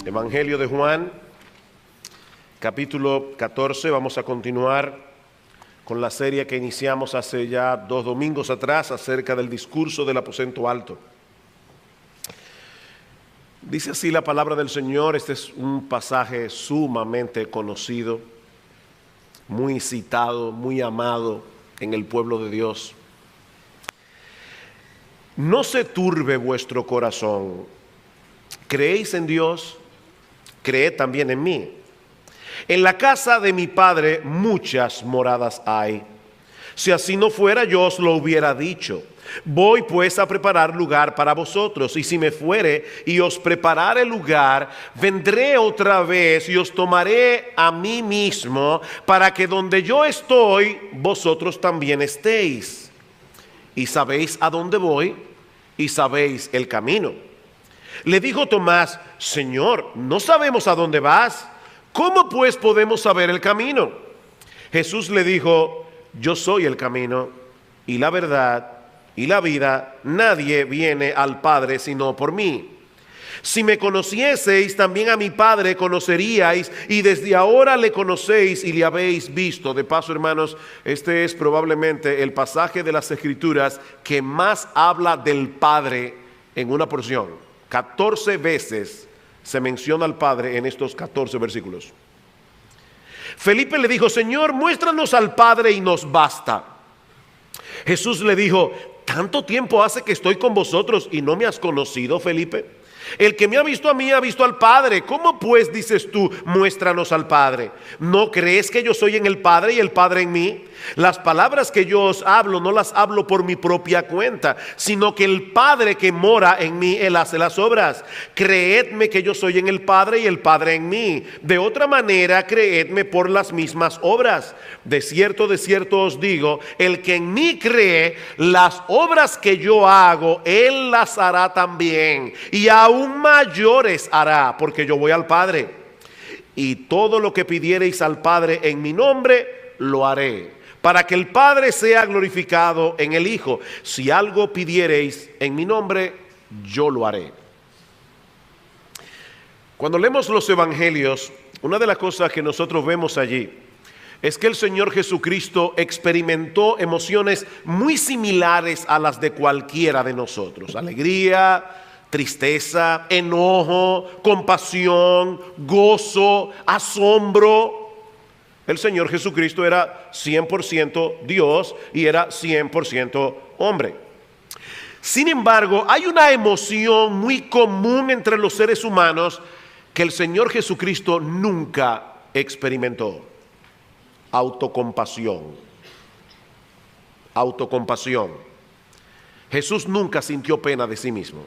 Evangelio de Juan, capítulo 14. Vamos a continuar con la serie que iniciamos hace ya 2 domingos atrás acerca del discurso del aposento alto. Dice así la palabra del Señor. Este es un pasaje sumamente conocido, muy citado, muy amado en el pueblo de Dios. No se turbe vuestro corazón. ¿Creéis en Dios? Creed también en mí. En la casa de mi Padre muchas moradas hay. Si así no fuera, yo os lo hubiera dicho. Voy pues a preparar lugar para vosotros, y si me fuere y os preparare lugar, vendré otra vez y os tomaré a mí mismo, para que donde yo estoy, vosotros también estéis. Y sabéis a dónde voy, y sabéis el camino. Le dijo Tomás: Señor, no sabemos a dónde vas. ¿Cómo pues podemos saber el camino? Jesús le dijo: Yo soy el camino y la verdad y la vida. Nadie viene al Padre sino por mí. Si me conocieseis, también a mi Padre conoceríais, y desde ahora le conocéis y le habéis visto. De paso, hermanos, este es probablemente el pasaje de las Escrituras que más habla del Padre en una porción. 14 veces se menciona al Padre en estos 14 versículos. Felipe le dijo: Señor, muéstranos al Padre y nos basta. Jesús le dijo: ¿tanto tiempo hace que estoy con vosotros y no me has conocido, Felipe? El que me ha visto a mí ha visto al Padre. ¿Cómo pues dices tú, muéstranos al Padre? ¿No crees que yo soy en el Padre y el Padre en mí? Las palabras que yo os hablo no las hablo por mi propia cuenta, sino que el Padre que mora en mí, Él hace las obras. Creedme que yo soy en el Padre y el Padre en mí. De otra manera, creedme por las mismas obras. De cierto os digo, el que en mí cree, las obras que yo hago, Él las hará también. Y aún mayores hará, porque yo voy al Padre. Y todo lo que pidiereis al Padre en mi nombre, lo haré, para que el Padre sea glorificado en el Hijo. Si algo pidiereis en mi nombre, yo lo haré. Cuando leemos los evangelios, una de las cosas que nosotros vemos allí es que el Señor Jesucristo experimentó emociones muy similares a las de cualquiera de nosotros: alegría, tristeza, enojo, compasión, gozo, asombro. El Señor Jesucristo era 100% Dios y era 100% hombre. Sin embargo, hay una emoción muy común entre los seres humanos que el Señor Jesucristo nunca experimentó: autocompasión. Autocompasión. Jesús nunca sintió pena de sí mismo.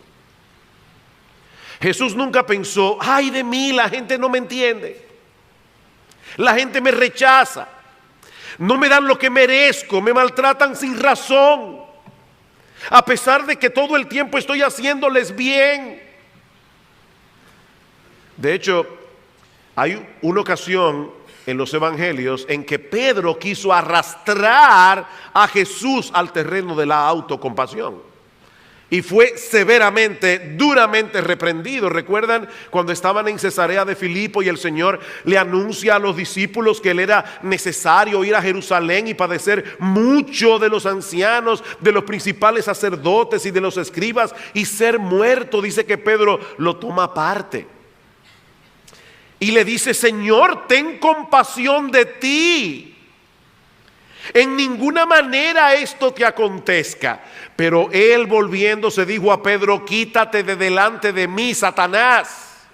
Jesús nunca pensó: ay de mí, la gente no me entiende, la gente me rechaza, no me dan lo que merezco, me maltratan sin razón, a pesar de que todo el tiempo estoy haciéndoles bien. De hecho, hay una ocasión en los evangelios en que Pedro quiso arrastrar a Jesús al terreno de la autocompasión. Y fue severamente, duramente reprendido. ¿Recuerdan cuando estaban en Cesarea de Filipo y el Señor le anuncia a los discípulos que le era necesario ir a Jerusalén y padecer mucho de los ancianos, de los principales sacerdotes y de los escribas, y ser muerto? Dice que Pedro lo toma aparte y le dice: Señor, ten compasión de ti. En ninguna manera esto te acontezca. Pero él, volviéndose, dijo a Pedro: quítate de delante de mí, Satanás.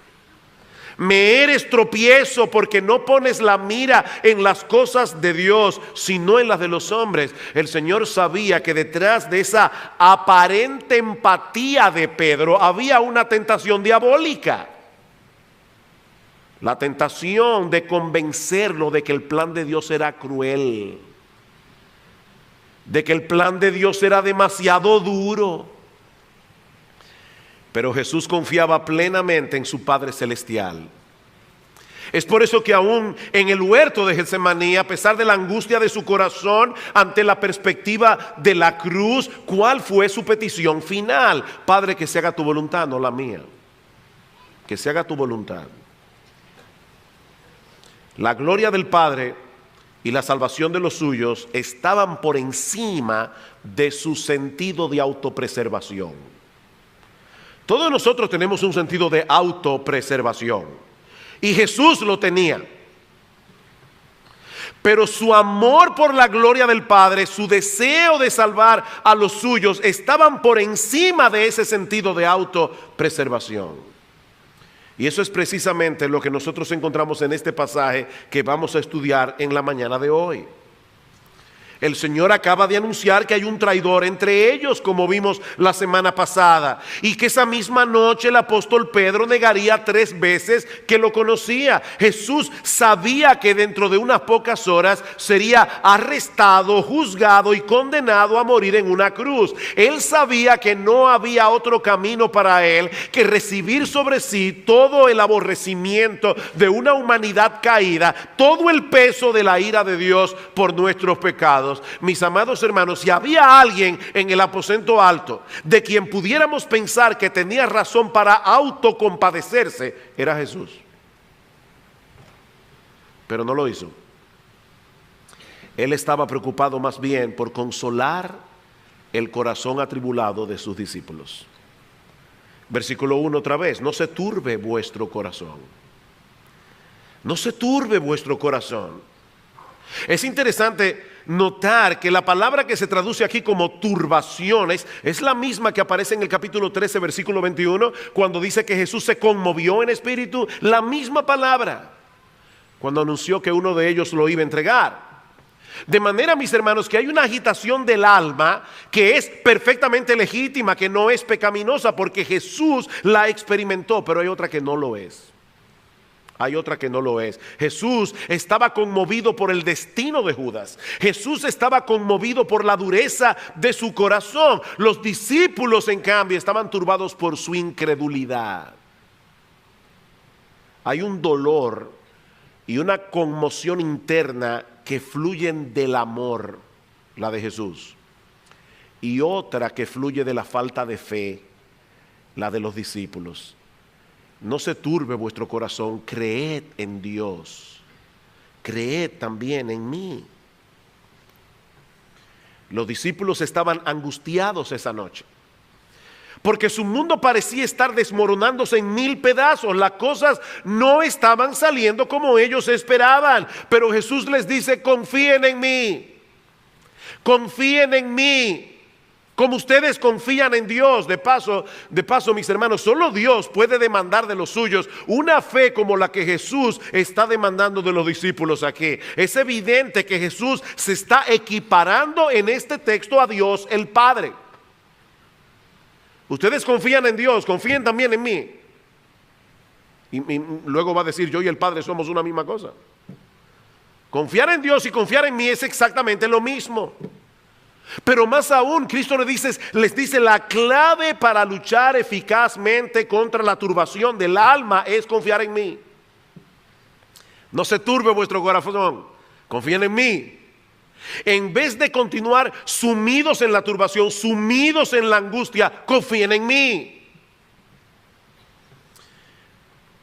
Me eres tropiezo, porque no pones la mira en las cosas de Dios, sino en las de los hombres. El Señor sabía que detrás de esa aparente empatía de Pedro había una tentación diabólica. La tentación de convencerlo de que el plan de Dios era cruel, de que el plan de Dios era demasiado duro. Pero Jesús confiaba plenamente en su Padre Celestial. Es por eso que aún en el huerto de Getsemaní, a pesar de la angustia de su corazón ante la perspectiva de la cruz, ¿cuál fue su petición final? Padre, que se haga tu voluntad, no la mía. que se haga tu voluntad. La gloria del Padre y la salvación de los suyos estaban por encima de su sentido de autopreservación. Todos nosotros tenemos un sentido de autopreservación y Jesús lo tenía. Pero su amor por la gloria del Padre, su deseo de salvar a los suyos, estaban por encima de ese sentido de autopreservación. Y eso es precisamente lo que nosotros encontramos en este pasaje que vamos a estudiar en la mañana de hoy. El Señor acaba de anunciar que hay un traidor entre ellos, como vimos la semana pasada, y que esa misma noche el apóstol Pedro negaría 3 veces que lo conocía. Jesús sabía que dentro de unas pocas horas sería arrestado, juzgado y condenado a morir en una cruz. Él sabía que no había otro camino para él que recibir sobre sí todo el aborrecimiento de una humanidad caída, todo el peso de la ira de Dios por nuestros pecados. Mis amados hermanos, si había alguien en el aposento alto de quien pudiéramos pensar que tenía razón para autocompadecerse, era Jesús. Pero no lo hizo. Él estaba preocupado más bien por consolar el corazón atribulado de sus discípulos. Versículo 1 otra vez: no se turbe vuestro corazón. No se turbe vuestro corazón. Es interesante notar que la palabra que se traduce aquí como turbaciones es la misma que aparece en el capítulo 13, versículo 21, cuando dice que Jesús se conmovió en espíritu. La misma palabra cuando anunció que uno de ellos lo iba a entregar. De manera, mis hermanos, que hay una agitación del alma que es perfectamente legítima, que no es pecaminosa, porque Jesús la experimentó, pero hay otra que no lo es. Hay otra que no lo es. Jesús estaba conmovido por el destino de Judas. Jesús estaba conmovido por la dureza de su corazón. Los discípulos, en cambio, estaban turbados por su incredulidad. Hay un dolor y una conmoción interna que fluyen del amor, la de Jesús, y otra que fluye de la falta de fe, la de los discípulos. No se turbe vuestro corazón, creed en Dios, creed también en mí. Los discípulos estaban angustiados esa noche, porque su mundo parecía estar desmoronándose en 1000 pedazos. Las cosas no estaban saliendo como ellos esperaban, pero Jesús les dice: confíen en mí, confíen en mí. Como ustedes confían en Dios. De paso, mis hermanos, solo Dios puede demandar de los suyos una fe como la que Jesús está demandando de los discípulos aquí. Es evidente que Jesús se está equiparando en este texto a Dios el Padre. Ustedes confían en Dios, confíen también en mí. Y luego va a decir: yo y el Padre somos una misma cosa. Confiar en Dios y confiar en mí es exactamente lo mismo. Pero más aún, Cristo les dice la clave para luchar eficazmente contra la turbación del alma es confiar en mí. No se turbe vuestro corazón, confíen en mí. En vez de continuar sumidos en la turbación, sumidos en la angustia, confíen en mí.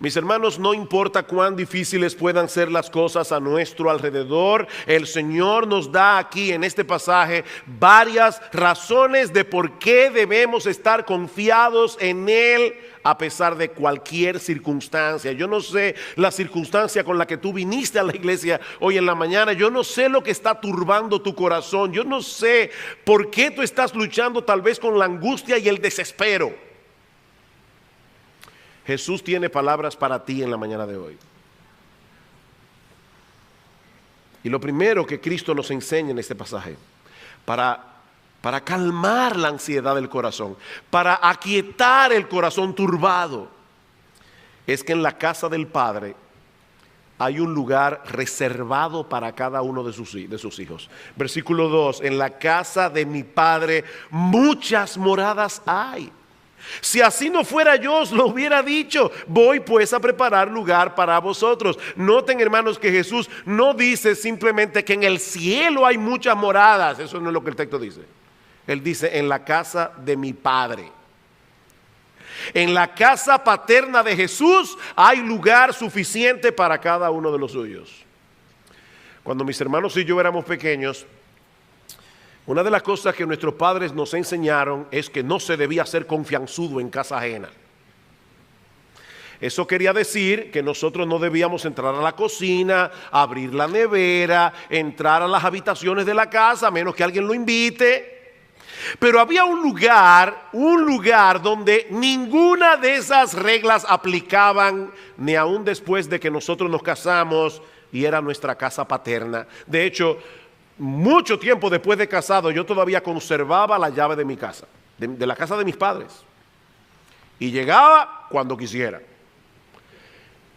Mis hermanos, no importa cuán difíciles puedan ser las cosas a nuestro alrededor, el Señor nos da aquí en este pasaje varias razones de por qué debemos estar confiados en Él a pesar de cualquier circunstancia. Yo no sé la circunstancia con la que tú viniste a la iglesia hoy en la mañana. Yo no sé lo que está turbando tu corazón. Yo no sé por qué tú estás luchando tal vez con la angustia y el desespero. Jesús tiene palabras para ti en la mañana de hoy. Y lo primero que Cristo nos enseña en este pasaje, para calmar la ansiedad del corazón, para aquietar el corazón turbado, es que en la casa del Padre hay un lugar reservado para cada uno de sus hijos. Versículo 2: en la casa de mi Padre muchas moradas hay. Si así no fuera, yo os lo hubiera dicho. Voy pues a preparar lugar para vosotros. Noten, hermanos, que Jesús no dice simplemente que en el cielo hay muchas moradas. Eso no es lo que el texto dice. Él dice: en la casa de mi Padre. En la casa paterna de Jesús hay lugar suficiente para cada uno de los suyos. Cuando mis hermanos y yo éramos pequeños, una de las cosas que nuestros padres nos enseñaron es que no se debía ser confianzudo en casa ajena. Eso quería decir que nosotros no debíamos entrar a la cocina, abrir la nevera, entrar a las habitaciones de la casa, a menos que alguien lo invite. Pero había un lugar donde ninguna de esas reglas aplicaban, ni aún después de que nosotros nos casamos, y era nuestra casa paterna. De hecho, mucho tiempo después de casado, yo todavía conservaba la llave de mi casa, de la casa de mis padres. Y llegaba cuando quisiera.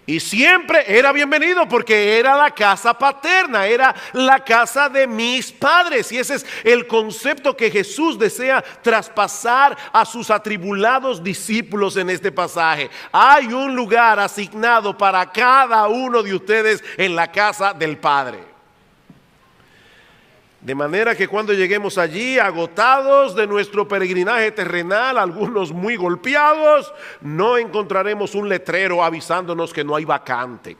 Y siempre era bienvenido porque era la casa paterna, era la casa de mis padres. Y ese es el concepto que Jesús desea traspasar a sus atribulados discípulos en este pasaje. Hay un lugar asignado para cada uno de ustedes en la casa del Padre. De manera que cuando lleguemos allí agotados de nuestro peregrinaje terrenal, algunos muy golpeados, no encontraremos un letrero avisándonos que no hay vacante.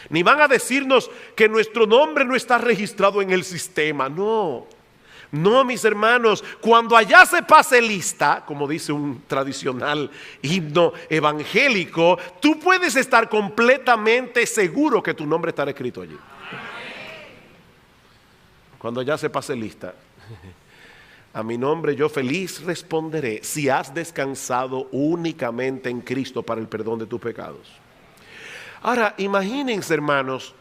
Ni van a decirnos que nuestro nombre no está registrado en el sistema. No, mis hermanos, cuando allá se pase lista, como dice un tradicional himno evangélico, tú puedes estar completamente seguro que tu nombre estará escrito allí. Cuando ya se pase lista, a mi nombre yo feliz responderé, si has descansado únicamente en Cristo para el perdón de tus pecados. Ahora, imagínense, hermanos,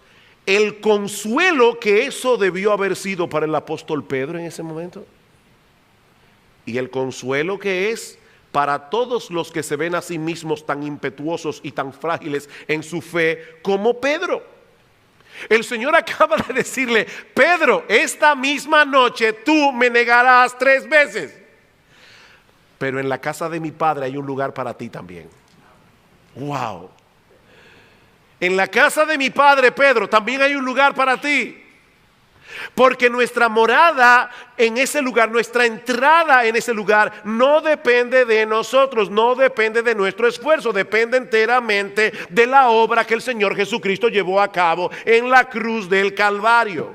el consuelo que eso debió haber sido para el apóstol Pedro en ese momento. Y el consuelo que es para todos los que se ven a sí mismos tan impetuosos y tan frágiles en su fe como Pedro. El Señor acaba de decirle: Pedro, esta misma noche tú me negarás 3 veces. Pero en la casa de mi Padre hay un lugar para ti también. Wow. En la casa de mi Padre, Pedro, también hay un lugar para ti. Porque nuestra morada en ese lugar, nuestra entrada en ese lugar, no depende de nosotros, no depende de nuestro esfuerzo, depende enteramente de la obra que el Señor Jesucristo llevó a cabo en la cruz del Calvario.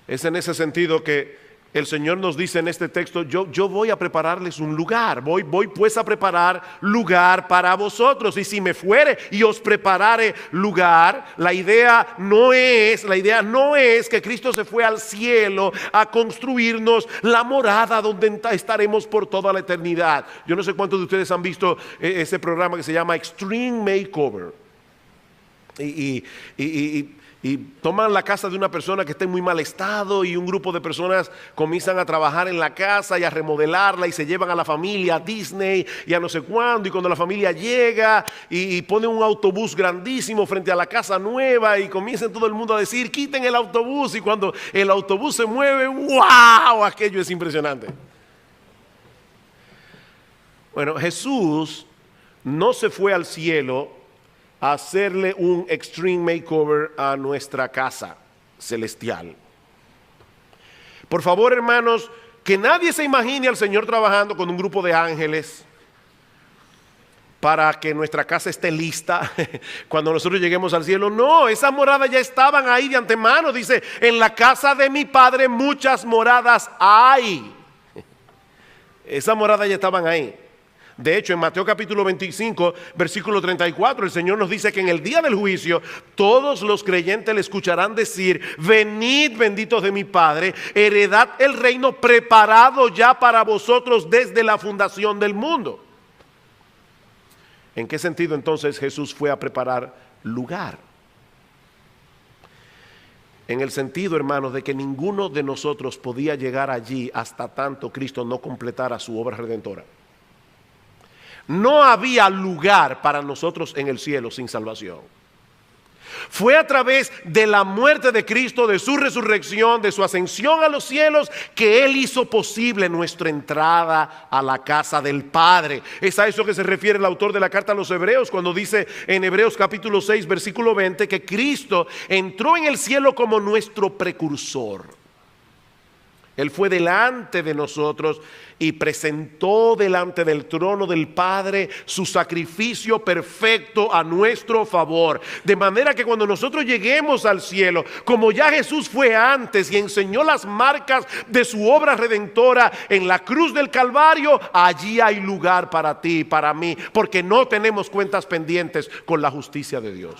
Es en ese sentido que el Señor nos dice en este texto: yo voy a prepararles un lugar, voy pues a preparar lugar para vosotros. Y si me fuere y os preparare lugar, la idea no es que Cristo se fue al cielo a construirnos la morada donde estaremos por toda la eternidad. Yo no sé cuántos de ustedes han visto ese programa que se llama Extreme Makeover. Y toman la casa de una persona que está en muy mal estado, y un grupo de personas comienzan a trabajar en la casa y a remodelarla, y se llevan a la familia a Disney y a no sé cuándo. Y cuando la familia llega y pone un autobús grandísimo frente a la casa nueva, y comienza todo el mundo a decir: quiten el autobús. Y cuando el autobús se mueve, ¡wow! Aquello es impresionante. Bueno, Jesús no se fue al cielo a hacerle un extreme makeover a nuestra casa celestial. Por favor, hermanos, que nadie se imagine al Señor trabajando con un grupo de ángeles para que nuestra casa esté lista cuando nosotros lleguemos al cielo. No, esas moradas ya estaban ahí de antemano. Dice: en la casa de mi Padre muchas moradas hay. Esas moradas ya estaban ahí. De hecho, en Mateo capítulo 25, versículo 34, el Señor nos dice que en el día del juicio todos los creyentes le escucharán decir: venid, benditos de mi Padre, heredad el reino preparado ya para vosotros desde la fundación del mundo. ¿En qué sentido entonces Jesús fue a preparar lugar? En el sentido, hermanos, de que ninguno de nosotros podía llegar allí hasta tanto Cristo no completara su obra redentora. No había lugar para nosotros en el cielo sin salvación. Fue a través de la muerte de Cristo, de su resurrección, de su ascensión a los cielos, que Él hizo posible nuestra entrada a la casa del Padre. Es a eso que se refiere el autor de la carta a los Hebreos cuando dice en Hebreos capítulo 6 versículo 20 que Cristo entró en el cielo como nuestro precursor. Él fue delante de nosotros y presentó delante del trono del Padre su sacrificio perfecto a nuestro favor. De manera que cuando nosotros lleguemos al cielo, como ya Jesús fue antes y enseñó las marcas de su obra redentora en la cruz del Calvario, allí hay lugar para ti y para mí, porque no tenemos cuentas pendientes con la justicia de Dios.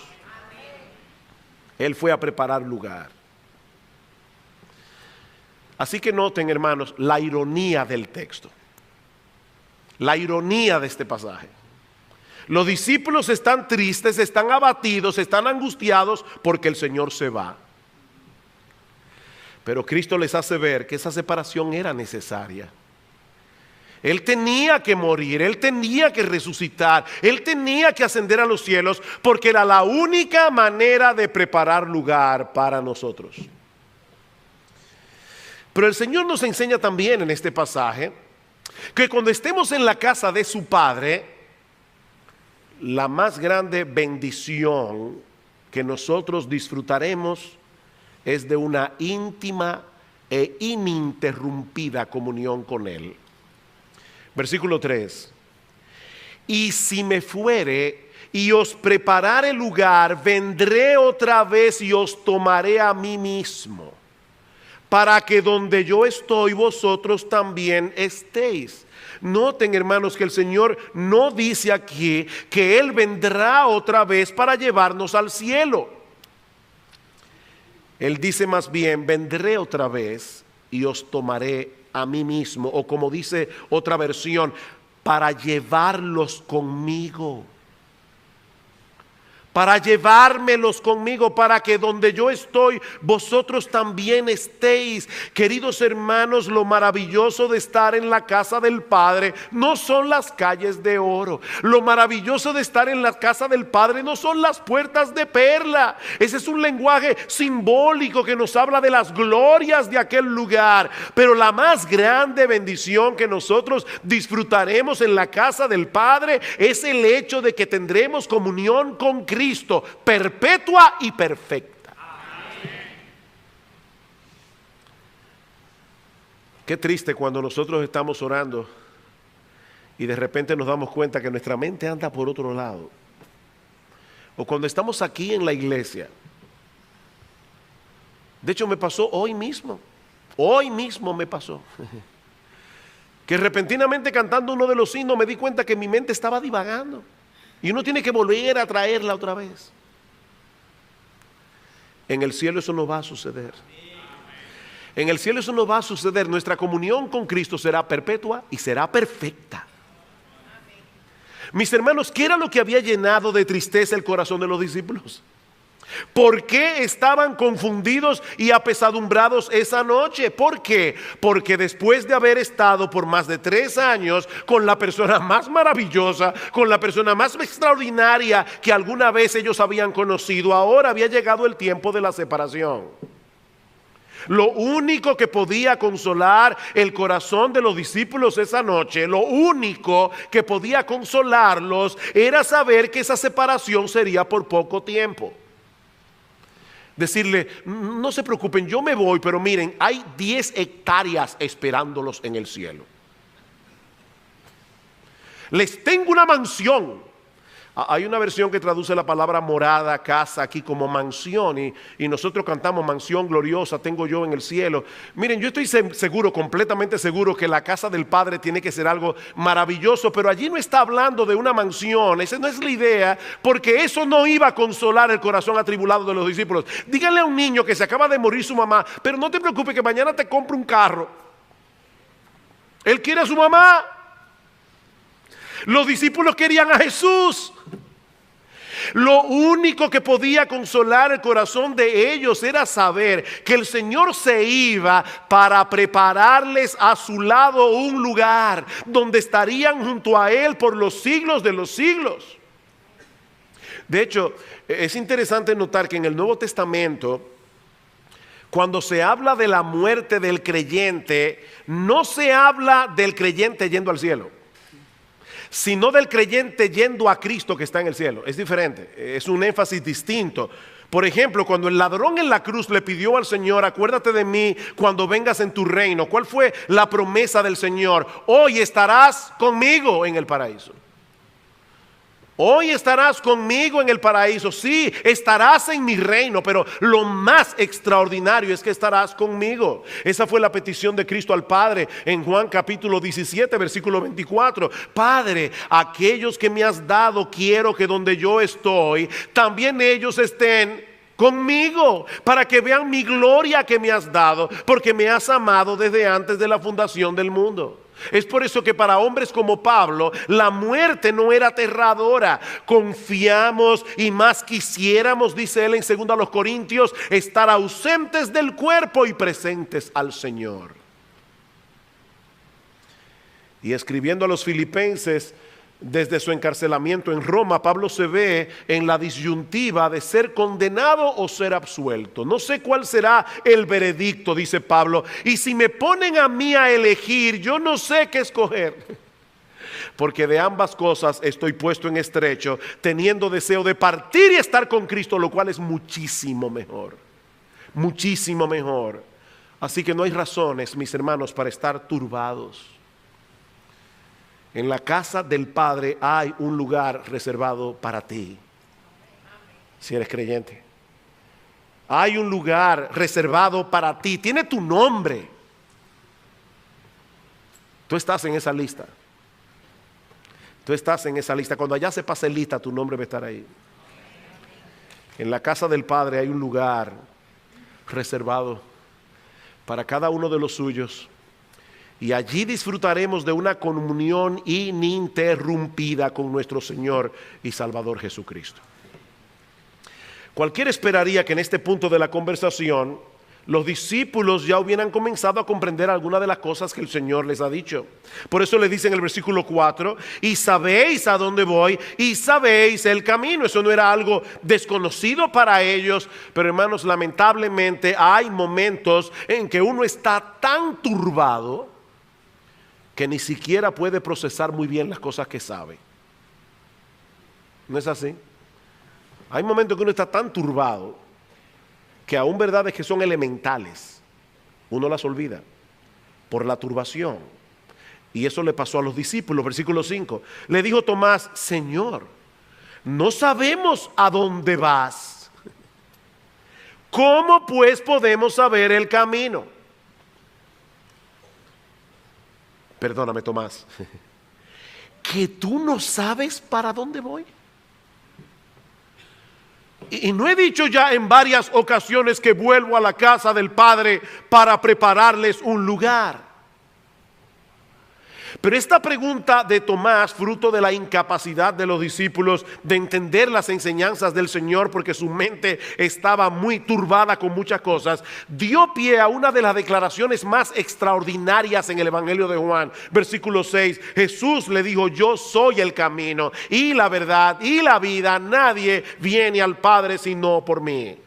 Él fue a preparar lugar. Así que noten, hermanos, la ironía del texto, la ironía de este pasaje. Los discípulos están tristes, están abatidos, están angustiados porque el Señor se va. Pero Cristo les hace ver que esa separación era necesaria. Él tenía que morir, Él tenía que resucitar, Él tenía que ascender a los cielos, porque era la única manera de preparar lugar para nosotros. Pero el Señor nos enseña también en este pasaje que cuando estemos en la casa de su Padre, la más grande bendición que nosotros disfrutaremos es de una íntima e ininterrumpida comunión con Él. Versículo 3. Y si me fuere y os preparare lugar, vendré otra vez y os tomaré a mí mismo, para que donde yo estoy, vosotros también estéis. Noten, hermanos, que el Señor no dice aquí que Él vendrá otra vez para llevarnos al cielo. Él dice más bien, vendré otra vez y os tomaré a mí mismo, o como dice otra versión, para llevarlos conmigo. Para llevármelos conmigo, para que donde yo estoy, vosotros también estéis. Queridos hermanos, lo maravilloso de estar en la casa del Padre no son las calles de oro. Lo maravilloso de estar en la casa del Padre no son las puertas de perla. Ese es un lenguaje simbólico que nos habla de las glorias de aquel lugar. Pero la más grande bendición que nosotros disfrutaremos en la casa del Padre es el hecho de que tendremos comunión con Cristo, perpetua y perfecta. Qué triste cuando nosotros estamos orando y de repente nos damos cuenta que nuestra mente anda por otro lado. O cuando estamos aquí en la iglesia. De hecho me pasó hoy mismo me pasó. Que repentinamente cantando uno de los himnos me di cuenta que mi mente estaba divagando. Y uno tiene que volver a traerla otra vez. En el cielo eso no va a suceder. En el cielo eso no va a suceder. Nuestra comunión con Cristo será perpetua y será perfecta. Mis hermanos, ¿qué era lo que había llenado de tristeza el corazón de los discípulos? ¿Por qué estaban confundidos y apesadumbrados esa noche? ¿Por qué? Porque después de haber estado por más de 3 años con la persona más maravillosa, con la persona más extraordinaria que alguna vez ellos habían conocido, ahora había llegado el tiempo de la separación. Lo único que podía consolar el corazón de los discípulos esa noche, lo único que podía consolarlos era saber que esa separación sería por poco tiempo. Decirle, no se preocupen, yo me voy, pero miren, hay 10 hectáreas esperándolos en el cielo. Les tengo una mansión. Hay una versión que traduce la palabra morada, casa aquí como mansión, y nosotros cantamos mansión gloriosa tengo yo en el cielo. Miren, yo estoy seguro, completamente seguro que la casa del Padre tiene que ser algo maravilloso, pero allí no está hablando de una mansión, esa no es la idea, porque eso no iba a consolar el corazón atribulado de los discípulos. Díganle a un niño que se acaba de morir su mamá, pero no te preocupes que mañana te compro un carro. Él quiere a su mamá. Los discípulos querían a Jesús. Lo único que podía consolar el corazón de ellos era saber que el Señor se iba para prepararles a su lado un lugar donde estarían junto a Él por los siglos de los siglos. De hecho, es interesante notar que en el Nuevo Testamento, cuando se habla de la muerte del creyente, no se habla del creyente yendo al cielo. sino del creyente yendo a Cristo que está en el cielo. Es diferente, es un énfasis distinto. Por ejemplo, cuando el ladrón en la cruz le pidió al Señor, acuérdate de mí cuando vengas en tu reino. ¿Cuál fue la promesa del Señor? Hoy estarás conmigo en el paraíso. Hoy estarás conmigo en el paraíso. Sí, estarás en mi reino, pero lo más extraordinario es que estarás conmigo. Esa fue la petición de Cristo al Padre en Juan capítulo 17, versículo 24. Padre, aquellos que me has dado, quiero que donde yo estoy, también ellos estén conmigo, para que vean mi gloria que me has dado, porque me has amado desde antes de la fundación del mundo. Es por eso que para hombres como Pablo la muerte no era aterradora. Confiamos y más quisiéramos, dice él en 2 Corintios, estar ausentes del cuerpo y presentes al Señor. Y escribiendo a los filipenses desde su encarcelamiento en Roma, Pablo se ve en la disyuntiva de ser condenado o ser absuelto. No sé cuál será el veredicto, dice Pablo, y si me ponen a mí a elegir, yo no sé qué escoger. Porque de ambas cosas estoy puesto en estrecho, teniendo deseo de partir y estar con Cristo, lo cual es muchísimo mejor. Muchísimo mejor. Así que no hay razones, mis hermanos, para estar turbados. En la casa del Padre hay un lugar reservado para ti, si eres creyente. Hay un lugar reservado para ti, tiene tu nombre. Tú estás en esa lista. Tú estás en esa lista. Cuando allá se pase lista, tu nombre va a estar ahí. En la casa del Padre hay un lugar reservado para cada uno de los suyos. Y allí disfrutaremos de una comunión ininterrumpida con nuestro Señor y Salvador Jesucristo. Cualquiera esperaría que en este punto de la conversación los discípulos ya hubieran comenzado a comprender algunas de las cosas que el Señor les ha dicho. Por eso le dice en el versículo 4, y sabéis a dónde voy y sabéis el camino. Eso no era algo desconocido para ellos, pero hermanos, lamentablemente hay momentos en que uno está tan turbado que ni siquiera puede procesar muy bien las cosas que sabe. ¿No es así? Hay momentos que uno está tan turbado que aún verdades que son elementales, uno las olvida por la turbación. Y eso le pasó a los discípulos. Versículo 5. Le dijo Tomás, Señor, no sabemos a dónde vas. ¿Cómo pues podemos saber el camino? Perdóname, Tomás, que tú no sabes para dónde voy. Y no he dicho ya en varias ocasiones que vuelvo a la casa del Padre para prepararles un lugar. Pero esta pregunta de Tomás, fruto de la incapacidad de los discípulos de entender las enseñanzas del Señor, porque su mente estaba muy turbada con muchas cosas, dio pie a una de las declaraciones más extraordinarias en el Evangelio de Juan. Versículo 6, Jesús le dijo, yo soy el camino y la verdad y la vida, nadie viene al Padre sino por mí.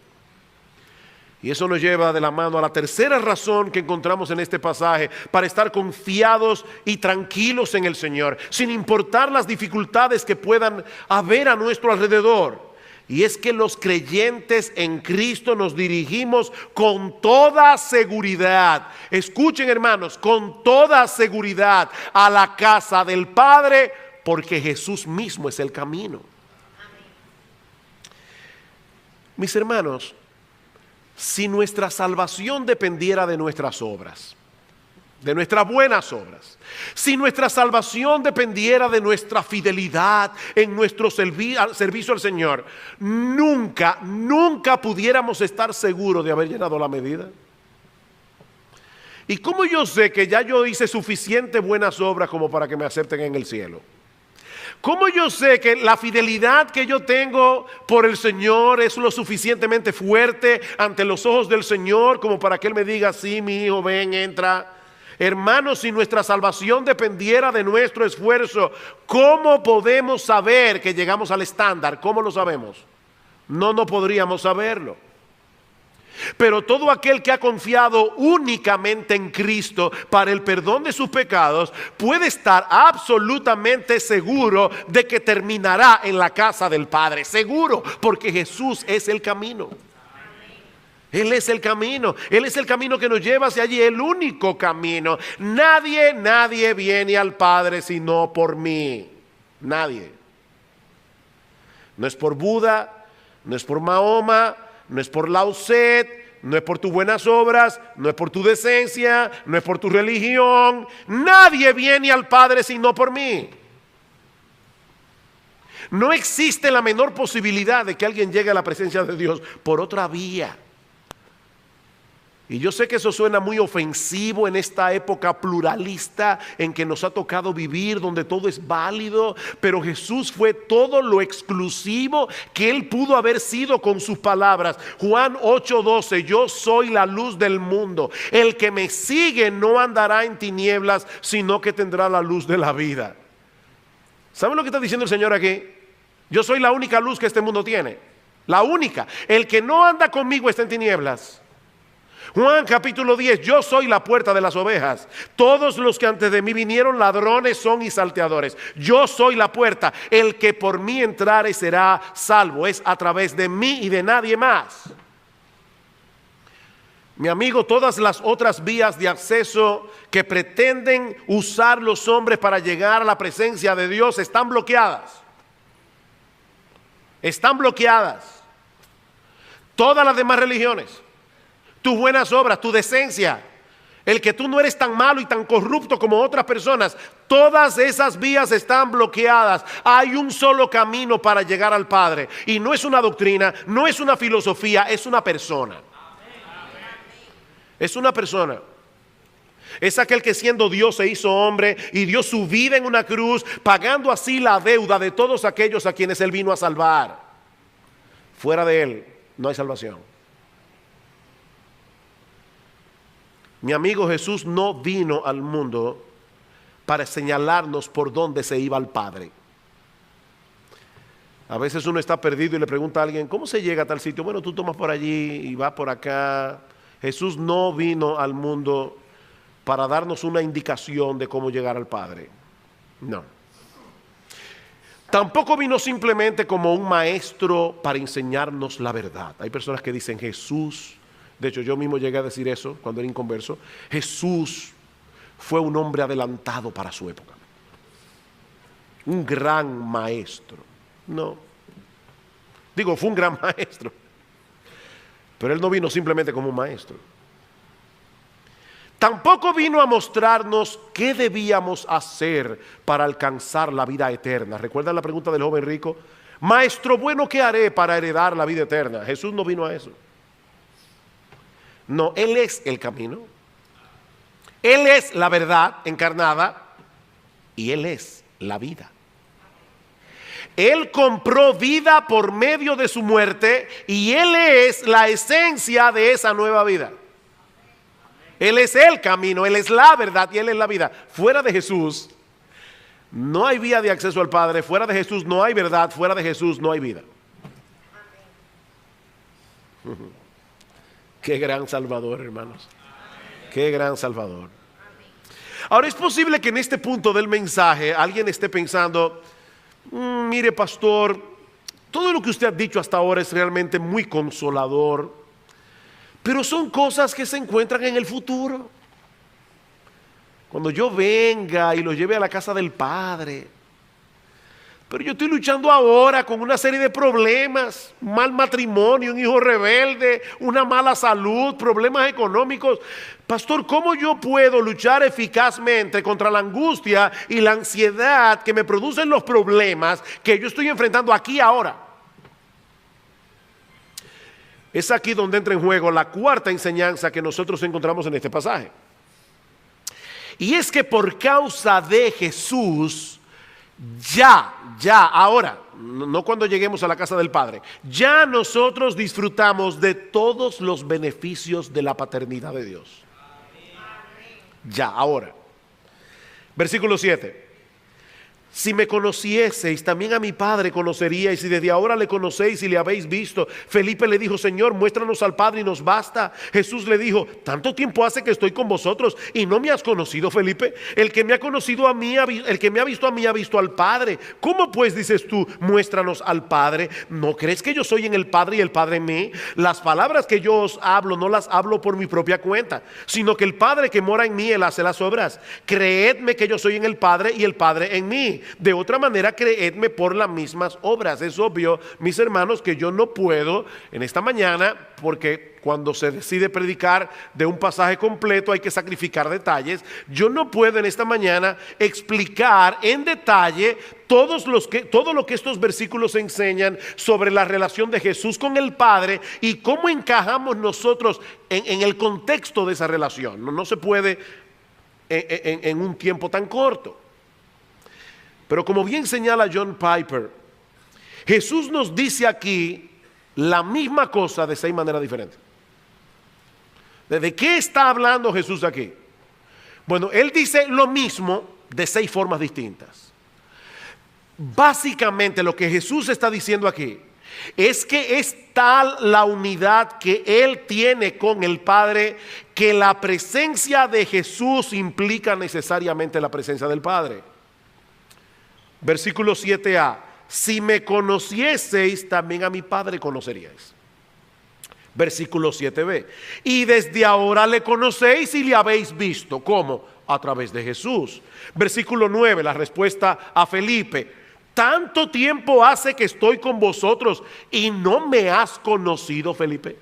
Y eso nos lleva de la mano a la tercera razón que encontramos en este pasaje para estar confiados y tranquilos en el Señor, sin importar las dificultades que puedan haber a nuestro alrededor. Y es que los creyentes en Cristo nos dirigimos con toda seguridad. Escuchen, hermanos, con toda seguridad a la casa del Padre, porque Jesús mismo es el camino. Mis hermanos, si nuestra salvación dependiera de nuestras obras, de nuestras buenas obras, si nuestra salvación dependiera de nuestra fidelidad en nuestro servicio al Señor, nunca pudiéramos estar seguros de haber llenado la medida. ¿Y cómo yo sé que ya yo hice suficientes buenas obras como para que me acepten en el cielo? ¿Cómo yo sé que la fidelidad que yo tengo por el Señor es lo suficientemente fuerte ante los ojos del Señor como para que Él me diga, sí, mi hijo, ven, entra? Hermanos, si nuestra salvación dependiera de nuestro esfuerzo, ¿cómo podemos saber que llegamos al estándar? ¿Cómo lo sabemos? No podríamos saberlo. Pero todo aquel que ha confiado únicamente en Cristo para el perdón de sus pecados puede estar absolutamente seguro de que terminará en la casa del Padre. Seguro, porque Jesús es el camino. Él es el camino. Él es el camino que nos lleva hacia allí, el único camino. Nadie viene al Padre sino por mí. Nadie. No es por Buda, no es por Mahoma, no es por Lao Tse, no es por tus buenas obras, no es por tu decencia, no es por tu religión. Nadie viene al Padre sino por mí. No existe la menor posibilidad de que alguien llegue a la presencia de Dios por otra vía. Y yo sé que eso suena muy ofensivo en esta época pluralista en que nos ha tocado vivir, donde todo es válido, pero Jesús fue todo lo exclusivo que Él pudo haber sido con sus palabras. Juan 8:12, yo soy la luz del mundo. El que me sigue no andará en tinieblas, sino que tendrá la luz de la vida. ¿Saben lo que está diciendo el Señor aquí? Yo soy la única luz que este mundo tiene. La única. El que no anda conmigo está en tinieblas. Juan capítulo 10, yo soy la puerta de las ovejas. Todos los que antes de mí vinieron ladrones son y salteadores. Yo soy la puerta. El que por mí entrare será salvo. Es a través de mí y de nadie más. Mi amigo, todas las otras vías de acceso que pretenden usar los hombres para llegar a la presencia de Dios están bloqueadas. Están bloqueadas. Todas las demás religiones, tus buenas obras, tu decencia, el que tú no eres tan malo y tan corrupto como otras personas, todas esas vías están bloqueadas. Hay un solo camino para llegar al Padre, y no es una doctrina, no es una filosofía, es una persona. Es una persona. Es aquel que siendo Dios se hizo hombre y dio su vida en una cruz, pagando así la deuda de todos aquellos a quienes Él vino a salvar. Fuera de Él no hay salvación. Mi amigo, Jesús no vino al mundo para señalarnos por dónde se iba al Padre. A veces uno está perdido y le pregunta a alguien, ¿cómo se llega a tal sitio? Bueno, tú tomas por allí y vas por acá. Jesús no vino al mundo para darnos una indicación de cómo llegar al Padre. No. Tampoco vino simplemente como un maestro para enseñarnos la verdad. Hay personas que dicen Jesús, de hecho yo mismo llegué a decir eso cuando era inconverso, Jesús fue un hombre adelantado para su época. Un gran maestro. No. Digo, fue un gran maestro. Pero Él no vino simplemente como un maestro. Tampoco vino a mostrarnos qué debíamos hacer para alcanzar la vida eterna. ¿Recuerdan la pregunta del joven rico? Maestro bueno, ¿qué haré para heredar la vida eterna? Jesús no vino a eso. No, Él es el camino. Él es la verdad encarnada y Él es la vida. Él compró vida por medio de su muerte y Él es la esencia de esa nueva vida. Él es el camino, Él es la verdad y Él es la vida. Fuera de Jesús no hay vía de acceso al Padre. Fuera de Jesús no hay verdad. Fuera de Jesús no hay vida. Qué gran Salvador, hermanos. Qué gran Salvador. Ahora es posible que en este punto del mensaje alguien esté pensando, mire pastor, todo lo que usted ha dicho hasta ahora es realmente muy consolador, pero son cosas que se encuentran en el futuro. Cuando yo venga y lo lleve a la casa del Padre. Pero yo estoy luchando ahora con una serie de problemas, un mal matrimonio, un hijo rebelde, una mala salud, problemas económicos. Pastor, ¿cómo yo puedo luchar eficazmente contra la angustia y la ansiedad que me producen los problemas que yo estoy enfrentando aquí ahora? Es aquí donde entra en juego la cuarta enseñanza que nosotros encontramos en este pasaje. Y es que por causa de Jesús, ahora, no cuando lleguemos a la casa del Padre, ya nosotros disfrutamos de todos los beneficios de la paternidad de Dios. Ya, ahora. Versículo 7. Si me conocieseis, también a mi Padre conoceríais, y desde ahora le conocéis y le habéis visto. Felipe le dijo: Señor, muéstranos al Padre y nos basta. Jesús le dijo: tanto tiempo hace que estoy con vosotros y no me has conocido, Felipe. El que me ha conocido a mí, el que me ha visto a mí, ha visto al Padre. ¿Cómo pues dices tú, muéstranos al Padre? ¿No crees que yo soy en el Padre y el Padre en mí? Las palabras que yo os hablo no las hablo por mi propia cuenta, sino que el Padre que mora en mí, Él hace las obras. Creedme que yo soy en el Padre y el Padre en mí. De otra manera, creedme por las mismas obras. Es obvio, mis hermanos, que yo no puedo en esta mañana, porque cuando se decide predicar de un pasaje completo hay que sacrificar detalles. Yo no puedo en esta mañana explicar en detalle todo lo que estos versículos enseñan sobre la relación de Jesús con el Padre y cómo encajamos nosotros en el contexto de esa relación. No se puede en un tiempo tan corto. Pero como bien señala John Piper, Jesús nos dice aquí la misma cosa de 6 maneras diferentes. ¿De qué está hablando Jesús aquí? Bueno, Él dice lo mismo de 6 formas distintas. Básicamente lo que Jesús está diciendo aquí es que es tal la unidad que Él tiene con el Padre, que la presencia de Jesús implica necesariamente la presencia del Padre. Versículo 7a: si me conocieseis, también a mi Padre conoceríais. Versículo 7b: y desde ahora le conocéis y le habéis visto. ¿Cómo? A través de Jesús. Versículo 9, la respuesta a Felipe: tanto tiempo hace que estoy con vosotros y no me has conocido, Felipe.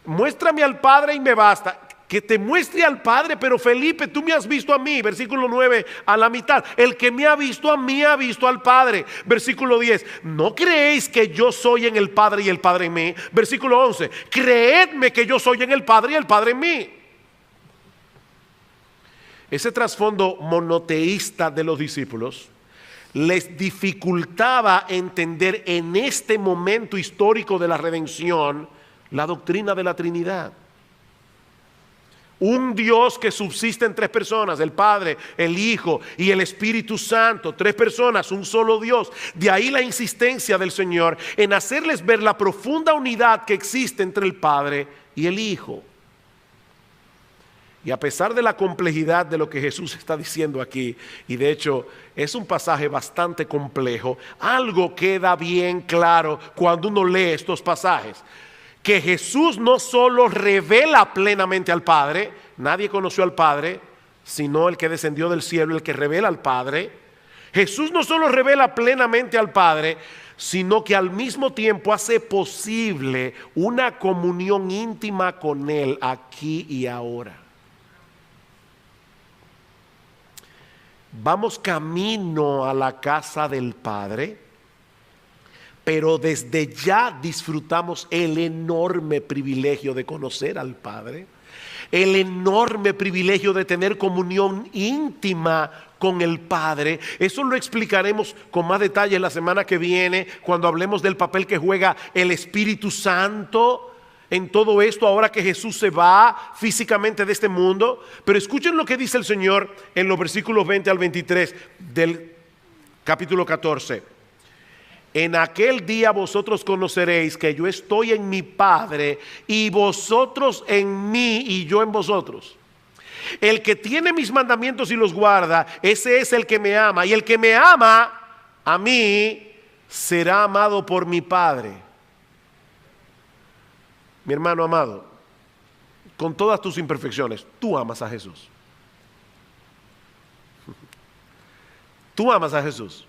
Muéstrame al Padre y me basta. Que te muestre al Padre, pero Felipe, tú me has visto a mí. Versículo 9 a la mitad: el que me ha visto a mí ha visto al Padre. Versículo 10: ¿no creéis que yo soy en el Padre y el Padre en mí? Versículo 11: creedme que yo soy en el Padre y el Padre en mí. Ese trasfondo monoteísta de los discípulos les dificultaba entender en este momento histórico de la redención la doctrina de la Trinidad. Un Dios que subsiste en 3 personas: el Padre, el Hijo y el Espíritu Santo. 3 personas, un solo Dios. De ahí la insistencia del Señor en hacerles ver la profunda unidad que existe entre el Padre y el Hijo. Y a pesar de la complejidad de lo que Jesús está diciendo aquí, y de hecho es un pasaje bastante complejo, algo queda bien claro cuando uno lee estos pasajes: que Jesús no solo revela plenamente al Padre. Nadie conoció al Padre sino el que descendió del cielo, el que revela al Padre. Jesús no solo revela plenamente al Padre, sino que al mismo tiempo hace posible una comunión íntima con Él aquí y ahora. Vamos camino a la casa del Padre, pero desde ya disfrutamos el enorme privilegio de conocer al Padre, el enorme privilegio de tener comunión íntima con el Padre. Eso lo explicaremos con más detalle la semana que viene, cuando hablemos del papel que juega el Espíritu Santo en todo esto, ahora que Jesús se va físicamente de este mundo. Pero escuchen lo que dice el Señor en los versículos 20 al 23 del capítulo 14. En aquel día vosotros conoceréis que yo estoy en mi Padre y vosotros en mí y yo en vosotros. El que tiene mis mandamientos y los guarda, ese es el que me ama. Y el que me ama a mí será amado por mi Padre. Mi hermano amado, con todas tus imperfecciones, tú amas a Jesús. Tú amas a Jesús.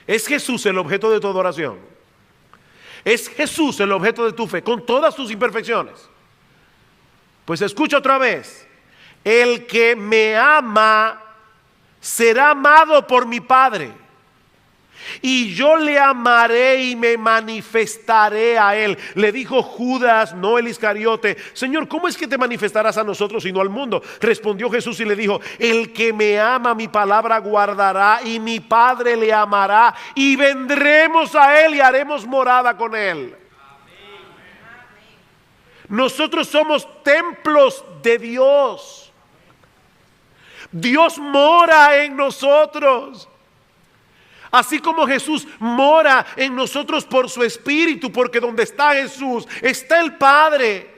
¿Es Jesús el objeto de tu adoración? ¿Es Jesús el objeto de tu fe con todas sus imperfecciones? Pues escucha otra vez: el que me ama será amado por mi Padre, y yo le amaré y me manifestaré a él. Le dijo Judas, no el Iscariote: Señor, ¿cómo es que te manifestarás a nosotros y no al mundo? Respondió Jesús y le dijo: el que me ama mi palabra guardará, y mi Padre le amará, y vendremos a él y haremos morada con él. Nosotros somos templos de Dios. Dios mora en nosotros. Así como Jesús mora en nosotros por su Espíritu, porque donde está Jesús, está el Padre.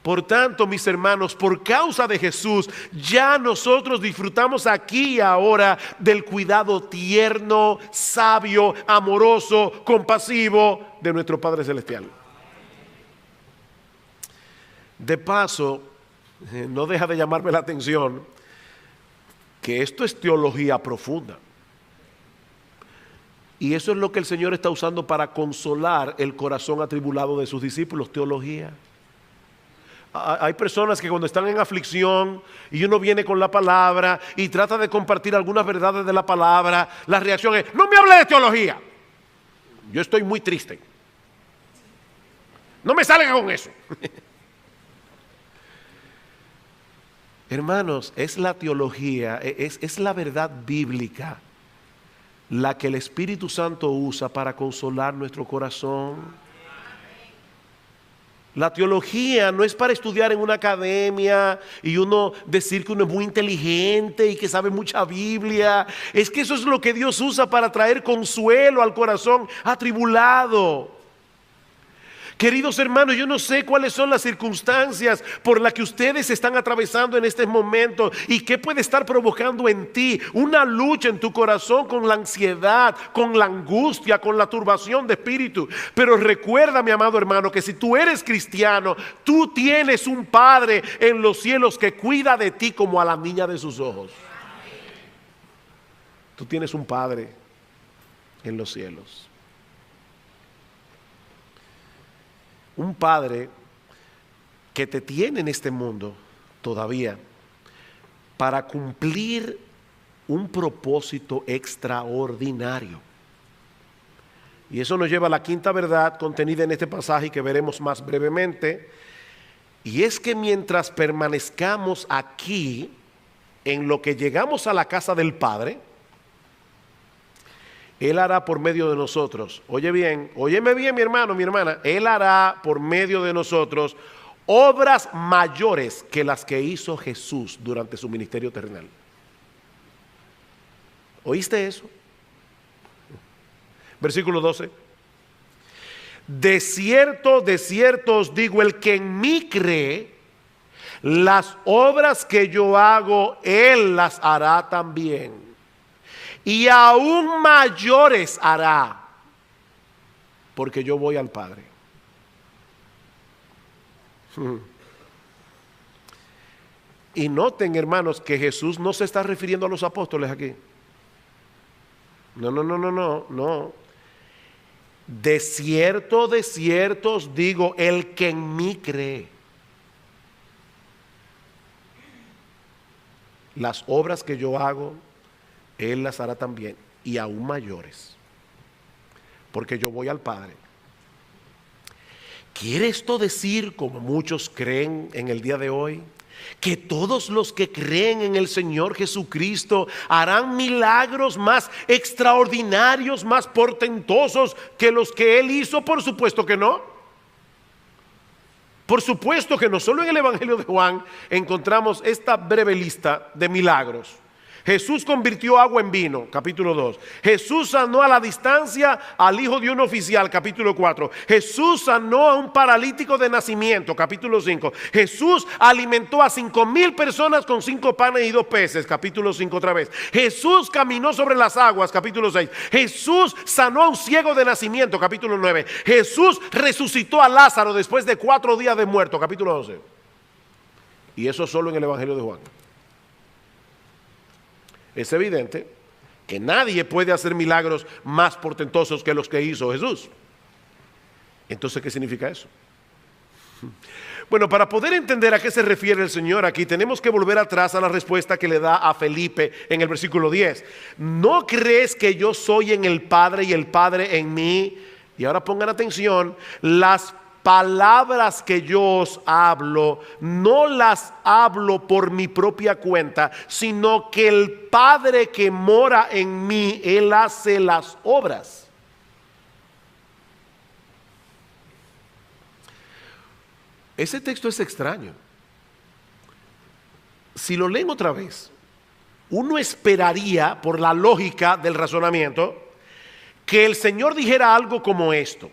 Por tanto, mis hermanos, por causa de Jesús, ya nosotros disfrutamos aquí y ahora del cuidado tierno, sabio, amoroso, compasivo de nuestro Padre Celestial. De paso, no deja de llamarme la atención que esto es teología profunda. Y eso es lo que el Señor está usando para consolar el corazón atribulado de sus discípulos, teología. Hay personas que cuando están en aflicción y uno viene con la palabra y trata de compartir algunas verdades de la palabra, la reacción es: no me hable de teología, yo estoy muy triste, no me salga con eso. Hermanos, es la teología, es la verdad bíblica la que el Espíritu Santo usa para consolar nuestro corazón. La teología no es para estudiar en una academia y uno decir que uno es muy inteligente y que sabe mucha Biblia. Es que eso es lo que Dios usa para traer consuelo al corazón atribulado. Queridos hermanos, yo no sé cuáles son las circunstancias por las que ustedes están atravesando en este momento y qué puede estar provocando en ti una lucha en tu corazón con la ansiedad, con la angustia, con la turbación de espíritu. Pero recuerda, mi amado hermano, que si tú eres cristiano, tú tienes un Padre en los cielos que cuida de ti como a la niña de sus ojos. Tú tienes un Padre en los cielos. Un Padre que te tiene en este mundo todavía para cumplir un propósito extraordinario. Y eso nos lleva a la quinta verdad contenida en este pasaje que veremos más brevemente. Y es que mientras permanezcamos aquí, en lo que llegamos a la casa del Padre, Él hará por medio de nosotros, oye bien, óyeme bien mi hermano, mi hermana, Él hará por medio de nosotros obras mayores que las que hizo Jesús durante su ministerio terrenal. ¿Oíste eso? Versículo 12. De cierto os digo, el que en mí cree, las obras que yo hago, Él las hará también. Y aún mayores hará, porque yo voy al Padre. Y noten, hermanos, que Jesús no se está refiriendo a los apóstoles aquí. No. De cierto os digo, el que en mí cree, las obras que yo hago, Él las hará también, y aún mayores, porque yo voy al Padre. ¿Quiere esto decir, como muchos creen en el día de hoy, que todos los que creen en el Señor Jesucristo harán milagros más extraordinarios, más portentosos que los que Él hizo? Por supuesto que no. Por supuesto que no. Solo en el Evangelio de Juan encontramos esta breve lista de milagros. Jesús convirtió agua en vino, capítulo 2. Jesús sanó a la distancia al hijo de un oficial, capítulo 4. Jesús sanó a un paralítico de nacimiento, capítulo 5. Jesús alimentó a 5,000 personas con 5 panes y 2 peces, capítulo 5 otra vez. Jesús caminó sobre las aguas, capítulo 6. Jesús sanó a un ciego de nacimiento, capítulo 9. Jesús resucitó a Lázaro después de 4 días de muerto, capítulo 12. Y eso solo en el Evangelio de Juan. Es evidente que nadie puede hacer milagros más portentosos que los que hizo Jesús. Entonces, ¿qué significa eso? Bueno, para poder entender a qué se refiere el Señor aquí, tenemos que volver atrás a la respuesta que le da a Felipe en el versículo 10. ¿No crees que yo soy en el Padre y el Padre en mí? Y ahora pongan atención, las palabras que yo os hablo, no las hablo por mi propia cuenta, sino que el Padre que mora en mí, Él hace las obras. Ese texto es extraño, si lo leen otra vez, uno esperaría, por la lógica del razonamiento, que el Señor dijera algo como esto: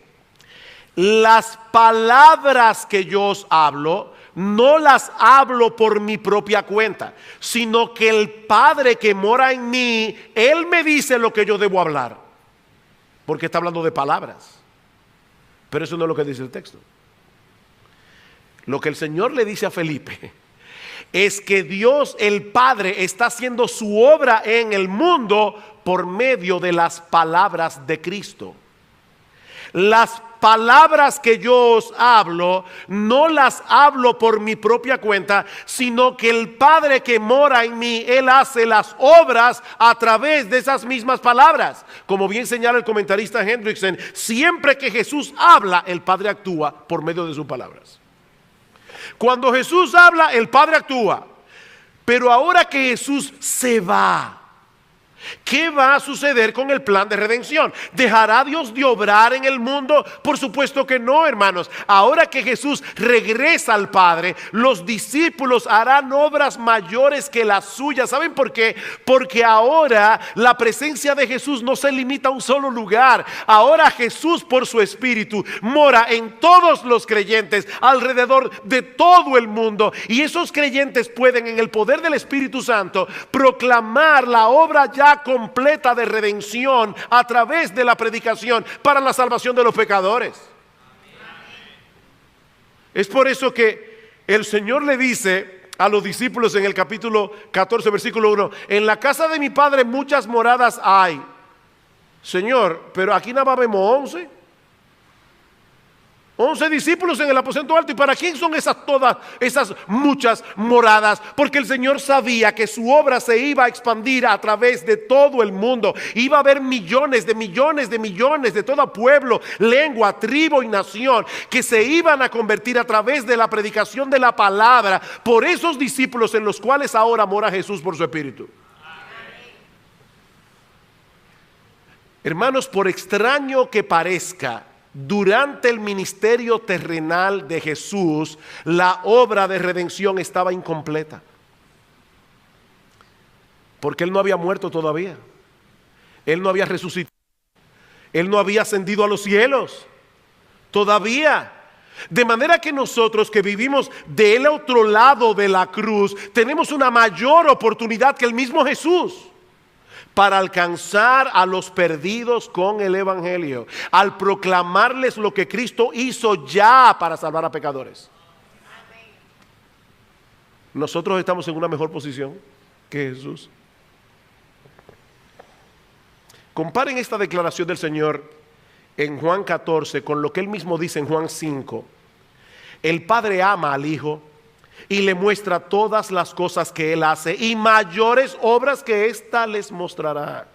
las palabras que yo os hablo, no las hablo por mi propia cuenta, sino que el Padre que mora en mí, Él me dice lo que yo debo hablar. Porque está hablando de palabras. Pero eso no es lo que dice el texto. Lo que el Señor le dice a Felipe es que Dios el Padre está haciendo su obra en el mundo por medio de las palabras de Cristo. Las palabras que yo os hablo, no las hablo por mi propia cuenta, sino que el Padre que mora en mí, Él hace las obras a través de esas mismas palabras. Como bien señala el comentarista Hendrickson, siempre que Jesús habla, el Padre actúa por medio de sus palabras. Cuando Jesús habla, el Padre actúa. Pero ahora que Jesús se va, ¿qué va a suceder con el plan de redención? ¿Dejará Dios de obrar en el mundo? Por supuesto que no, hermanos. Ahora que Jesús regresa al Padre, los discípulos harán obras mayores que las suyas. ¿Saben por qué? Porque ahora la presencia de Jesús no se limita a un solo lugar. Ahora Jesús, por su Espíritu, mora en todos los creyentes alrededor de todo el mundo. Y esos creyentes pueden, en el poder del Espíritu Santo, proclamar la obra ya completa de redención a través de la predicación para la salvación de los pecadores. Es por eso que el Señor le dice a los discípulos en el capítulo 14 versículo 1: en la casa de mi Padre muchas moradas hay. Señor, pero aquí nada más vemos 11 discípulos en el aposento alto. ¿Y para quién son todas esas muchas moradas? Porque el Señor sabía que su obra se iba a expandir a través de todo el mundo. Iba a haber millones de todo pueblo, lengua, tribu y nación que se iban a convertir a través de la predicación de la palabra por esos discípulos en los cuales ahora mora Jesús por su Espíritu. Hermanos, por extraño que parezca, durante el ministerio terrenal de Jesús, la obra de redención estaba incompleta. Porque Él no había muerto todavía. Él no había resucitado. Él no había ascendido a los cielos todavía. De manera que nosotros que vivimos del otro lado de la cruz, tenemos una mayor oportunidad que el mismo Jesús para alcanzar a los perdidos con el Evangelio, al proclamarles lo que Cristo hizo ya para salvar a pecadores. Nosotros estamos en una mejor posición que Jesús. Comparen esta declaración del Señor en Juan 14 con lo que Él mismo dice en Juan 5. El Padre ama al Hijo y le muestra todas las cosas que Él hace, y mayores obras que ésta les mostrará,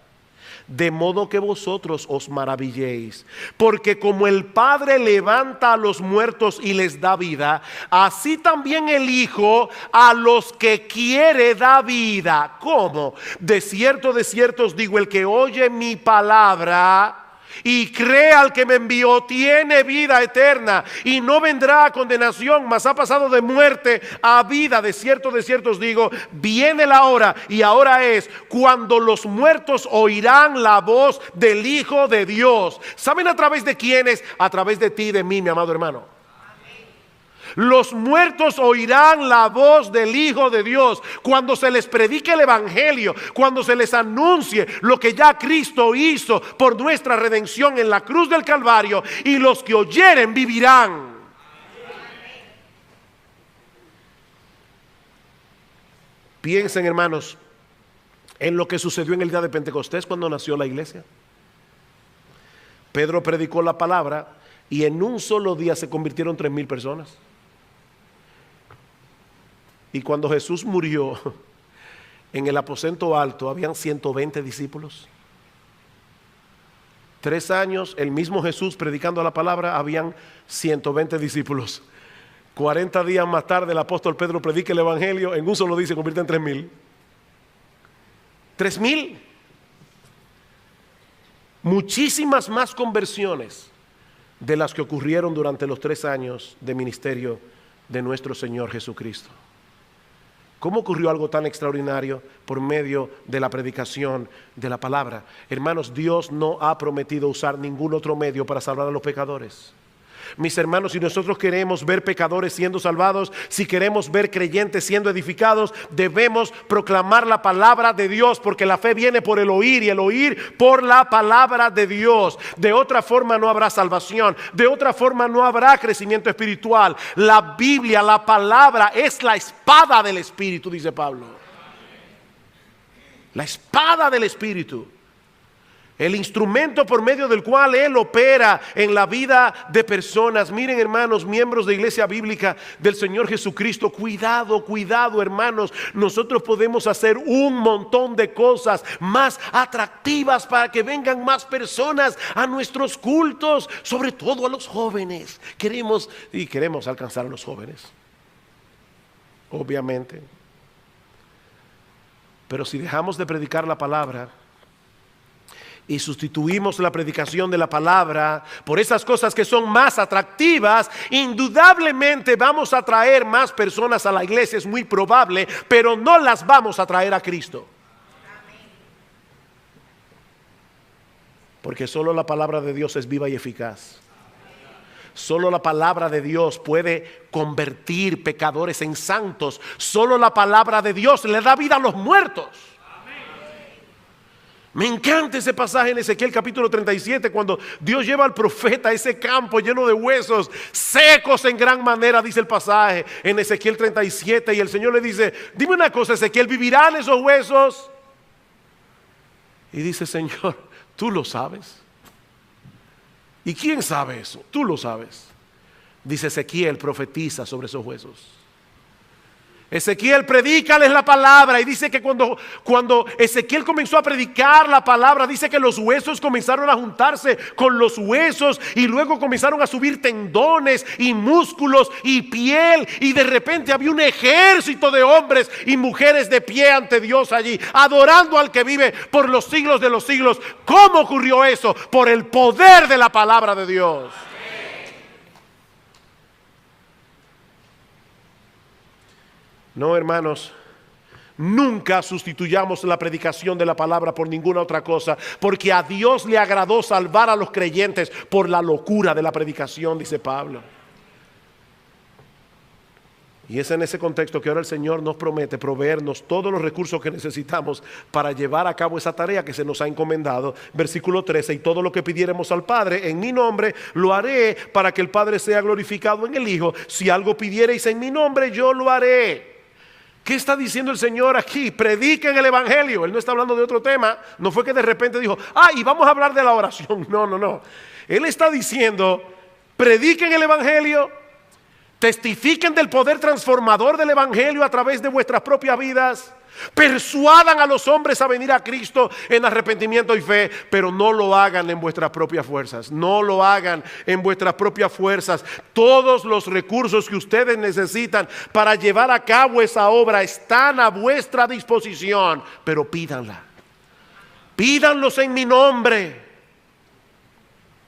de modo que vosotros os maravilléis. Porque como el Padre levanta a los muertos y les da vida, así también el Hijo a los que quiere da vida. ¿Cómo? De cierto os digo, el que oye mi palabra y cree al que me envió tiene vida eterna y no vendrá a condenación, mas ha pasado de muerte a vida. De cierto os digo, viene la hora, y ahora es, cuando los muertos oirán la voz del Hijo de Dios. ¿Saben a través de quiénes? A través de ti y de mí, mi amado hermano. Los muertos oirán la voz del Hijo de Dios cuando se les predique el Evangelio, cuando se les anuncie lo que ya Cristo hizo por nuestra redención en la cruz del Calvario, y los que oyeren vivirán. Piensen, hermanos, en lo que sucedió en el día de Pentecostés cuando nació la iglesia. Pedro predicó la palabra y en un solo día se convirtieron 3,000 personas. Y cuando Jesús murió, en el aposento alto habían 120 discípulos. 3 años, el mismo Jesús predicando la palabra, habían 120 discípulos. 40 días más tarde el apóstol Pedro predica el Evangelio, en un solo día se convierte en 3,000. 3,000. Muchísimas más conversiones de las que ocurrieron durante los 3 años de ministerio de nuestro Señor Jesucristo. ¿Cómo ocurrió algo tan extraordinario? Por medio de la predicación de la palabra. Hermanos, Dios no ha prometido usar ningún otro medio para salvar a los pecadores. Mis hermanos, si nosotros queremos ver pecadores siendo salvados, si queremos ver creyentes siendo edificados, debemos proclamar la palabra de Dios, porque la fe viene por el oír y el oír por la palabra de Dios. De otra forma no habrá salvación, de otra forma no habrá crecimiento espiritual. La Biblia, la palabra, es la espada del Espíritu, dice Pablo. La espada del Espíritu. El instrumento por medio del cual Él opera en la vida de personas. Miren, hermanos, miembros de Iglesia Bíblica del Señor Jesucristo, cuidado, cuidado, hermanos. Nosotros podemos hacer un montón de cosas más atractivas para que vengan más personas a nuestros cultos, sobre todo a los jóvenes. Queremos alcanzar a los jóvenes, obviamente. Pero si dejamos de predicar la palabra y sustituimos la predicación de la palabra por esas cosas que son más atractivas, indudablemente vamos a traer más personas a la iglesia, es muy probable, pero no las vamos a traer a Cristo. Porque solo la palabra de Dios es viva y eficaz. Solo la palabra de Dios puede convertir pecadores en santos. Solo la palabra de Dios le da vida a los muertos. Me encanta ese pasaje en Ezequiel capítulo 37, cuando Dios lleva al profeta a ese campo lleno de huesos secos en gran manera, dice el pasaje en Ezequiel 37, y el Señor le dice: dime una cosa, Ezequiel, ¿vivirán esos huesos? Y dice: Señor, tú lo sabes. ¿Y quién sabe eso? Tú lo sabes. Dice: Ezequiel, profetiza sobre esos huesos. Ezequiel, predícales la palabra. Y dice que cuando Ezequiel comenzó a predicar la palabra, dice que los huesos comenzaron a juntarse con los huesos, y luego comenzaron a subir tendones y músculos y piel, y de repente había un ejército de hombres y mujeres de pie ante Dios allí, adorando al que vive por los siglos de los siglos. ¿Cómo ocurrió eso? Por el poder de la palabra de Dios. No, hermanos, nunca sustituyamos la predicación de la palabra por ninguna otra cosa, porque a Dios le agradó salvar a los creyentes por la locura de la predicación, dice Pablo. Y es en ese contexto que ahora el Señor nos promete proveernos todos los recursos que necesitamos para llevar a cabo esa tarea que se nos ha encomendado. Versículo 13: y todo lo que pidiéramos al Padre en mi nombre, lo haré para que el Padre sea glorificado en el Hijo. Si algo pidiereis en mi nombre, yo lo haré. ¿Qué está diciendo el Señor aquí? Prediquen el Evangelio. Él no está hablando de otro tema. No fue que de repente dijo: y vamos a hablar de la oración. No. Él está diciendo: prediquen el Evangelio, testifiquen del poder transformador del Evangelio a través de vuestras propias vidas, persuadan a los hombres a venir a Cristo en arrepentimiento y fe, pero no lo hagan en vuestras propias fuerzas. No lo hagan en vuestras propias fuerzas. Todos los recursos que ustedes necesitan para llevar a cabo esa obra están a vuestra disposición, pero pídanla. Pídanlos en mi nombre,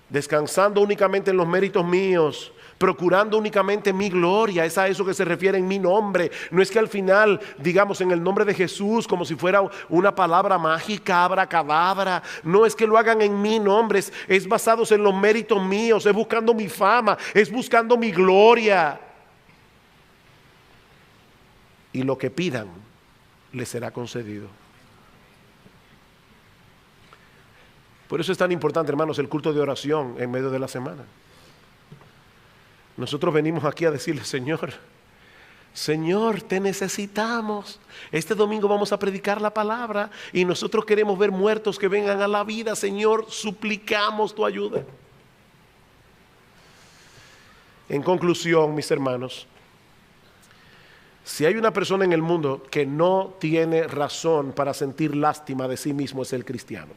descansando únicamente en los méritos míos, procurando únicamente mi gloria. Es a eso que se refiere en mi nombre. No es que al final digamos en el nombre de Jesús como si fuera una palabra mágica, abracadabra. No es que lo hagan en mi nombre, es basados en los méritos míos, es buscando mi fama, es buscando mi gloria. Y lo que pidan les será concedido. Por eso es tan importante, hermanos, el culto de oración en medio de la semana. Nosotros venimos aquí a decirle: Señor, te necesitamos. Este domingo vamos a predicar la palabra y nosotros queremos ver muertos que vengan a la vida. Señor, suplicamos tu ayuda. En conclusión, mis hermanos, si hay una persona en el mundo que no tiene razón para sentir lástima de sí mismo, es el cristiano.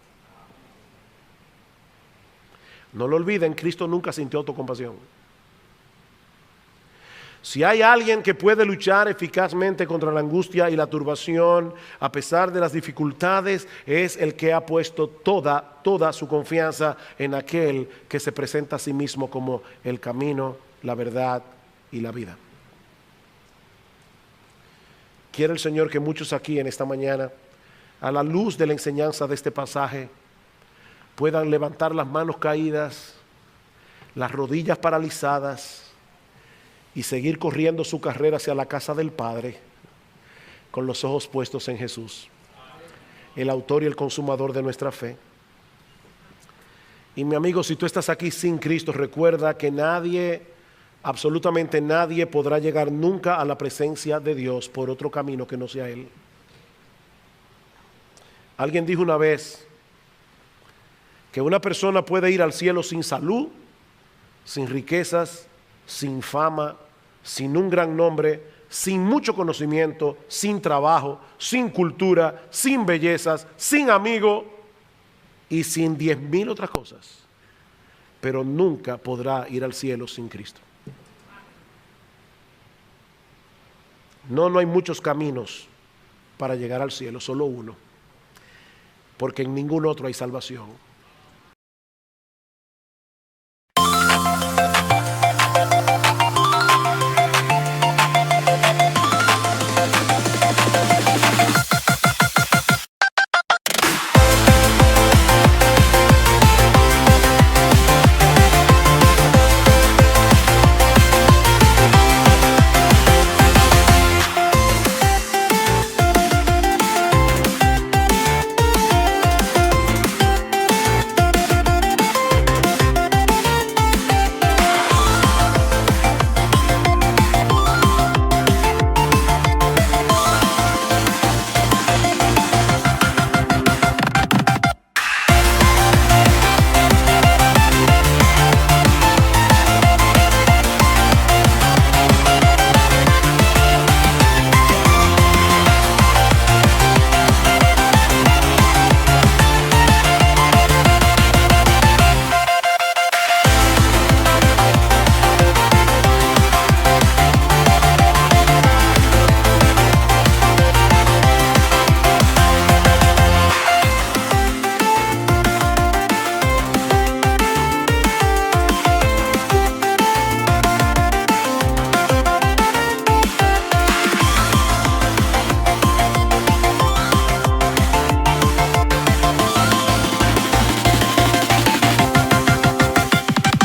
No lo olviden, Cristo nunca sintió autocompasión. Si hay alguien que puede luchar eficazmente contra la angustia y la turbación a pesar de las dificultades, es el que ha puesto toda su confianza en aquel que se presenta a sí mismo como el camino, la verdad y la vida. quiere el Señor que muchos aquí en esta mañana, a la luz de la enseñanza de este pasaje, puedan levantar las manos caídas, las rodillas paralizadas y seguir corriendo su carrera hacia la casa del Padre con los ojos puestos en Jesús, el autor y el consumador de nuestra fe. Y mi amigo, si tú estás aquí sin Cristo, recuerda que nadie, absolutamente nadie podrá llegar nunca a la presencia de Dios por otro camino que no sea Él. Alguien dijo una vez que una persona puede ir al cielo sin salud, sin riquezas, sin fama, sin un gran nombre, sin mucho conocimiento, sin trabajo, sin cultura, sin bellezas, sin amigo y sin 10,000 otras cosas, pero nunca podrá ir al cielo sin Cristo. No hay muchos caminos para llegar al cielo, solo uno, porque en ningún otro hay salvación.